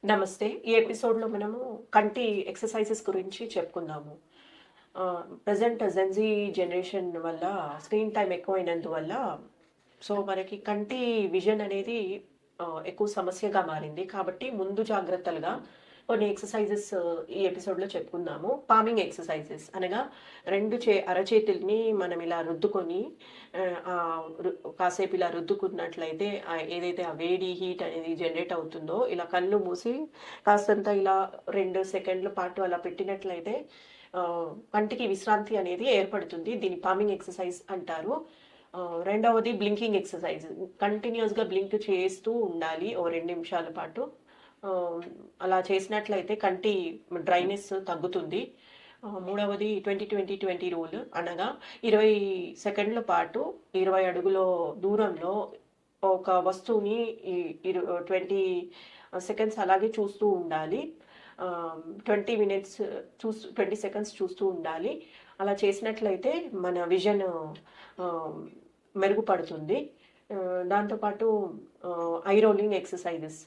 నమస్తే. ఈ ఎపిసోడ్‌లో మనము కంటి ఎక్సర్‌సైజెస్ గురించి చెప్పుకుందాము. ప్రెజెంట్ జెన్‌జీ జనరేషన్ వల్ల స్క్రీన్ టైమ్ ఎక్కువైనందువల్ల మనకి కంటి విజన్ అనేది ఎక్కువ సమస్యగా మారింది. కాబట్టి ముందు జాగ్రత్తలుగా కొన్ని ఎక్సర్‌సైజెస్ ఈ ఎపిసోడ్‌లో చెప్పుకుందాము. పామింగ్ ఎక్సర్‌సైజెస్ అనగా 2 అరచేతుల్ని మనం ఇలా రుద్దుకొని కాసేపు ఇలా రుద్దుకున్నట్లయితే ఏదైతే ఆ వేడి, హీట్ అనేది జనరేట్ అవుతుందో ఇలా కళ్ళు మూసి కాస్తంత ఇలా 2 సెకండ్ల పాటు అలా పెట్టినట్లయితే కంటికి విశ్రాంతి అనేది ఏర్పడుతుంది. దీన్ని పామింగ్ ఎక్సర్‌సైజ్ అంటారు. రెండవది బ్లింకింగ్ ఎక్సర్‌సైజ్. కంటిన్యూయస్‌గా బ్లింక్ చేస్తూ ఉండాలి ఓ 2 నిమిషాల పాటు. అలా చేసినట్లయితే కంటి డ్రైనెస్ తగ్గుతుంది. మూడవది 20-20-20 రూల్ అనగా 20 సెకండ్ల పాటు 20 అడుగుల దూరంలో ఒక వస్తువుని 20 సెకండ్స్ అలాగే చూస్తూ ఉండాలి. 20 మినిట్స్ 20 సెకండ్స్ చూస్తూ ఉండాలి. అలా చేసినట్లయితే మన విజన్ మెరుగుపడుతుంది. దాంతోపాటు ఐ రోలింగ్ ఎక్సర్‌సైజెస్.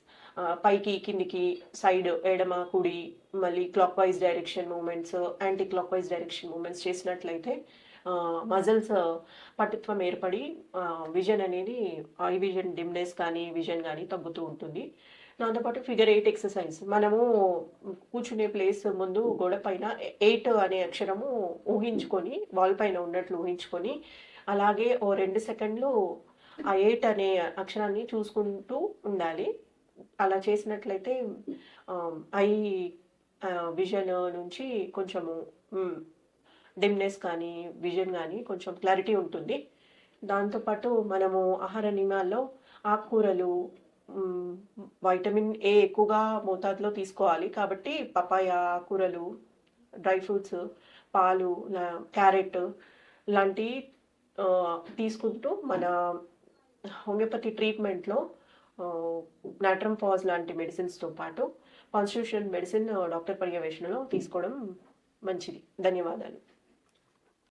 పైకి, కిందికి, సైడ్ ఎడమ, కుడి, మళ్ళీ clock vice direction movements, anti clock vice direction movements చేసినట్లయితే మజిల్స్ పటుత్వం ఏర్పడి విజన్ అనేది ఐ విజన్ డిమ్నెస్ కానీ, విజన్ గానీ తగ్గుతూ ఉంటుంది. దాంతోపాటు ఫిగర్ 8 ఎక్సర్‌సైజ్. మనము కూర్చునే ప్లేస్ ముందు గోడ పైన 8 అనే అక్షరము ఊహించుకొని, వాల్ పైన ఉన్నట్లు ఊహించుకొని, అలాగే ఓ 2 సెకండ్లు ఆ 8 అనే అక్షరాన్ని చూసుకుంటూ ఉండాలి. అలా చేసినట్లయితే ఐ విజన్ నుంచి కొంచెము డిమ్నెస్ కానీ, విజన్ గానీ కొంచెం క్లారిటీ ఉంటుంది. దాంతోపాటు మనము ఆహార నియమాల్లో ఆకుకూరలు, వైటమిన్ ఏ ఎక్కువగా మోతాదులో తీసుకోవాలి. కాబట్టి పపాయ, ఆకుకూరలు, డ్రై ఫ్రూట్స్, పాలు, క్యారెట్ లాంటివి తీసుకుంటూ మన హోమియోపతి ట్రీట్మెంట్‌లో నాట్రమ్ ఫాజ్ లాంటి మెడిసిన్స్‌తో పాటు కాన్స్టిట్యూషన్ మెడిసిన్ డాక్టర్ పర్యవేక్షణలో తీసుకోవడం మంచిది. ధన్యవాదాలు.